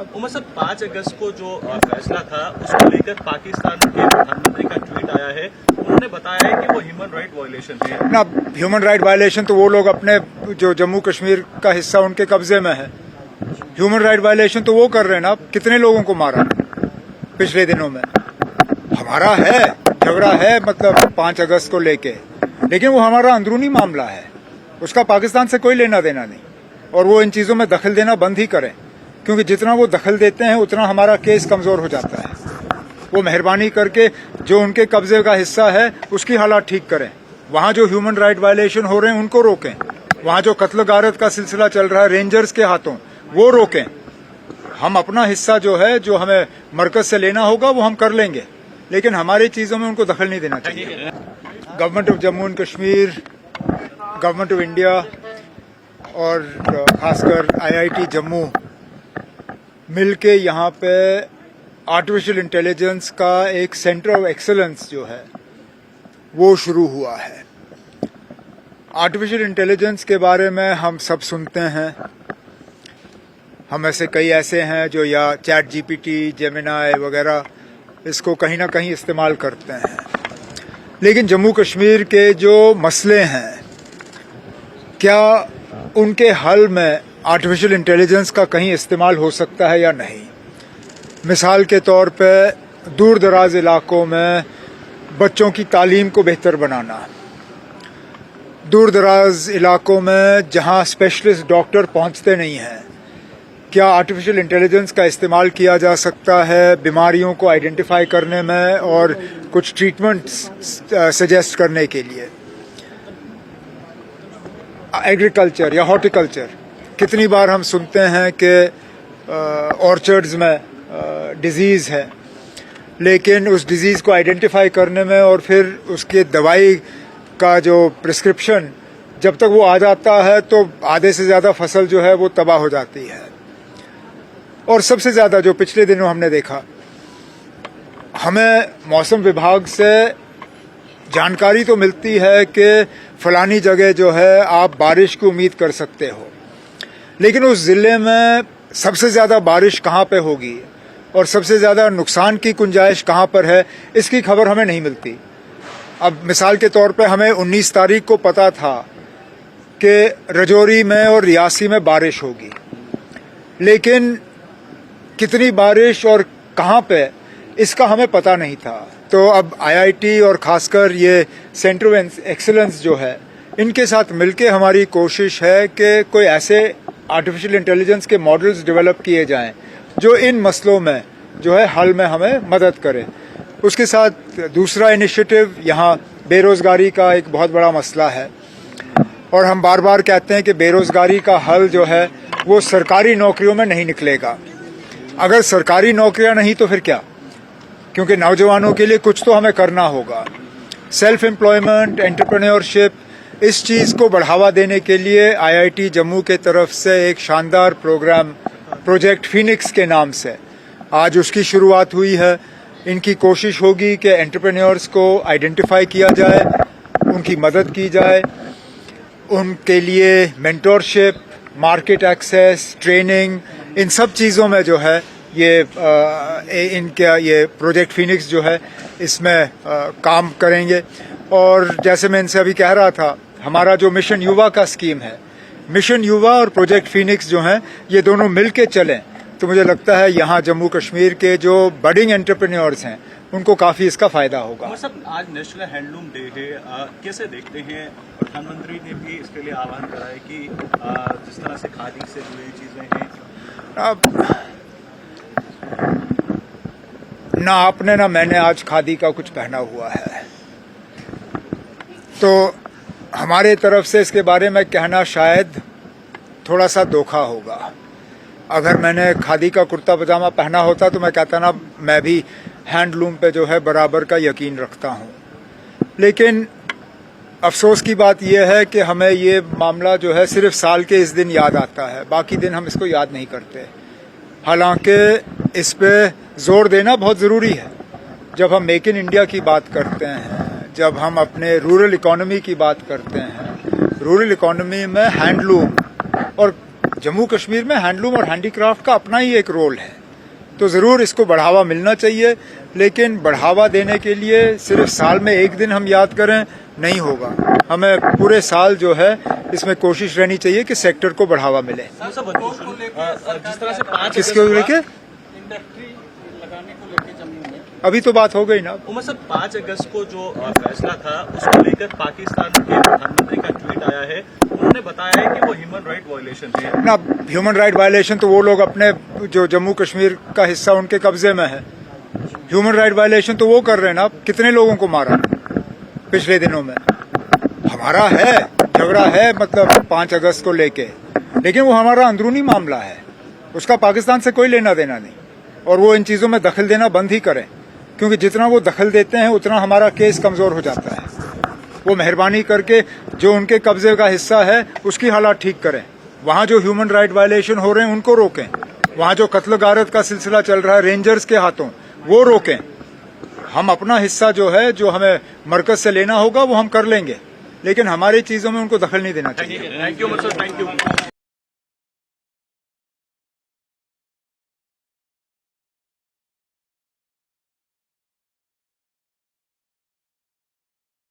उमर साहब, 5 अगस्त को जो फैसला था उसको लेकर पाकिस्तान के प्रधानमंत्री का ट्वीट आया है। उन्होंने बताया है कि वो ह्यूमन राइट वायलेशन है ना। ह्यूमन राइट वायलेशन तो वो लोग अपने जो जम्मू कश्मीर का हिस्सा उनके कब्जे में है। ह्यूमन राइट वायलेशन तो वो कर रहे हैं ना। कितने लोगों को मारा पिछले दिनों में। हमारा है झगड़ा है, मतलब 5 अगस्त को लेके, लेकिन वो हमारा अंदरूनी मामला है। उसका पाकिस्तान से कोई लेना देना नहीं। और वो इन चीजों में दखल देना बंद ही करें, क्योंकि जितना वो दखल देते हैं उतना हमारा केस कमजोर हो जाता है। वो मेहरबानी करके जो उनके कब्जे का हिस्सा है उसकी हालात ठीक करें। वहां जो ह्यूमन राइट वायलेशन हो रहे हैं उनको रोकें। वहां जो कत्ल गारत का सिलसिला चल रहा है रेंजर्स के हाथों, वो रोकें। हम अपना हिस्सा जो है, जो हमें मरकज से लेना होगा, वो हम कर लेंगे, लेकिन हमारी चीजों में उनको दखल नहीं देना चाहिए। Government of Jammu and Kashmir, government of India और खासकर IIT जम्मू मिलके यहाँ पे आर्टिफिशियल इंटेलिजेंस का एक सेंटर ऑफ एक्सीलेंस जो है वो शुरू हुआ है। आर्टिफिशियल इंटेलिजेंस के बारे में हम सब सुनते हैं। हम ऐसे कई ऐसे हैं जो या चैट GPT, जेमिनाई वगैरह इसको कहीं ना कहीं इस्तेमाल करते हैं, लेकिन जम्मू कश्मीर के जो मसले हैं, क्या उनके हल में आर्टिफिशियल इंटेलिजेंस का कहीं इस्तेमाल हो सकता है या नहीं। मिसाल के तौर पे दूर दराज इलाकों में बच्चों की तालीम को बेहतर बनाना, दूर दराज इलाकों में जहां स्पेशलिस्ट डॉक्टर पहुंचते नहीं हैं, क्या आर्टिफिशियल इंटेलिजेंस का इस्तेमाल किया जा सकता है बीमारियों को आइडेंटिफाई करने में और कुछ ट्रीटमेंट्स सजेस्ट करने के लिए। एग्रीकल्चर या हॉर्टिकल्चर, कितनी बार हम सुनते हैं कि ऑर्चर्ड्स में डिजीज है, लेकिन उस डिजीज को आइडेंटिफाई करने में और फिर उसके दवाई का जो प्रिस्क्रिप्शन जब तक वो आ जाता है तो आधे से ज्यादा फसल जो है वो तबाह हो जाती है। और सबसे ज्यादा जो पिछले दिनों हमने देखा, हमें मौसम विभाग से जानकारी तो मिलती है कि फलानी जगह जो है आप बारिश की उम्मीद कर सकते हो, लेकिन उस जिले में सबसे ज्यादा बारिश कहाँ पे होगी और सबसे ज्यादा नुकसान की गुंजाइश कहाँ पर है, इसकी खबर हमें नहीं मिलती। अब मिसाल के तौर पे हमें 19 तारीख को पता था कि रजौरी में और रियासी में बारिश होगी, लेकिन कितनी बारिश और कहाँ पे इसका हमें पता नहीं था। तो अब IIT और खासकर ये सेंटर ऑफ एक्सीलेंस जो है, इनके साथ मिलके हमारी कोशिश है कि कोई ऐसे आर्टिफिशियल इंटेलिजेंस के मॉडल्स डेवलप किए जाएं जो इन मसलों में जो है हल में हमें मदद करें। उसके साथ दूसरा इनिशिएटिव, यहाँ बेरोजगारी का एक बहुत बड़ा मसला है और हम बार बार कहते हैं कि बेरोजगारी का हल जो है वो सरकारी नौकरियों में नहीं निकलेगा। अगर सरकारी नौकरियां नहीं तो फिर क्या, क्योंकि नौजवानों के लिए कुछ तो हमें करना होगा। सेल्फ एम्प्लॉयमेंट, एंटरप्रेन्योरशिप, इस चीज को बढ़ावा देने के लिए IIT जम्मू के तरफ से एक शानदार प्रोग्राम प्रोजेक्ट फिनिक्स के नाम से आज उसकी शुरुआत हुई है। इनकी कोशिश होगी कि एंटरप्रेन्योर्स को आइडेंटिफाई किया जाए, उनकी मदद की जाए, उनके लिए मेंटोरशिप, मार्केट एक्सेस, ट्रेनिंग, इन सब चीज़ों में जो है ये प्रोजेक्ट फिनिक्स जो है इसमें काम करेंगे। और जैसे मैं इनसे अभी कह रहा था, हमारा जो मिशन युवा का स्कीम है, मिशन युवा और प्रोजेक्ट फिनिक्स जो हैं, ये दोनों मिलके चलें तो मुझे लगता है यहाँ जम्मू कश्मीर के जो बडिंग एंटरप्रेन्योर्स हैं उनको काफ़ी इसका फ़ायदा होगा। सब आज नेशनल हैंडलूम डे है, कैसे देखते हैं? प्रधानमंत्री ने भी इसके लिए आह्वान करा है कि जिस तरह से खादी से जुड़ी चीज़ें हैं, ना आपने ना मैंने आज खादी का कुछ पहना हुआ है, तो हमारे तरफ से इसके बारे में कहना शायद थोड़ा सा धोखा होगा। अगर मैंने खादी का कुर्ता पजामा पहना होता तो मैं कहता ना मैं भी हैंडलूम पे जो है बराबर का यकीन रखता हूँ। लेकिन अफसोस की बात यह है कि हमें ये मामला जो है सिर्फ साल के इस दिन याद आता है, बाकी दिन हम इसको याद नहीं करते। हालांकि इस पे जोर देना बहुत ज़रूरी है। जब हम मेक इन इंडिया की बात करते हैं, जब हम अपने रूरल इकोनॉमी की बात करते हैं, रूरल इकोनॉमी में हैंडलूम और जम्मू कश्मीर में हैंडलूम और हैंडीक्राफ्ट का अपना ही एक रोल है, तो जरूर इसको बढ़ावा मिलना चाहिए। लेकिन बढ़ावा देने के लिए सिर्फ साल में एक दिन हम याद करें नहीं होगा, हमें पूरे साल जो है इसमें कोशिश रहनी चाहिए कि सेक्टर को बढ़ावा मिले। जिस तरह से 5 किसको लेके इंडस्ट्री लगाने को लेके जम्मू में अभी तो बात हो गई ना। उमर साहब 5 अगस्त को जो फैसला था उसको लेकर पाकिस्तान के प्रधानमंत्री का ट्वीट आया है, उन्होंने बताया है कि वो ह्यूमन राइट वायलेशन है ना। ह्यूमन राइट वायलेशन तो वो लोग अपने जो जम्मू कश्मीर का हिस्सा उनके कब्जे में है, ह्यूमन राइट वायलेशन तो वो कर रहे हैं ना। कितने लोगों को मारा पिछले दिनों में, हमारा है झगड़ा है मतलब 5 अगस्त को लेके, लेकिन वो हमारा अंदरूनी मामला है, उसका पाकिस्तान से कोई लेना देना नहीं। और वो इन चीजों में दखल देना बंद ही करें, क्योंकि जितना वो दखल देते हैं उतना हमारा केस कमजोर हो जाता है। वो मेहरबानी करके जो उनके कब्जे का हिस्सा है उसकी हालात ठीक करें, वहां जो ह्यूमन राइट वायलेशन हो रहे हैं उनको रोकें, वहां जो कत्ल गारत का सिलसिला चल रहा है रेंजर्स के हाथों वो रोकें। हम अपना हिस्सा जो है जो हमें मरकज से लेना होगा वो हम कर लेंगे, लेकिन हमारी चीजों में उनको दखल नहीं देना चाहिए। Thank you sir, thank you.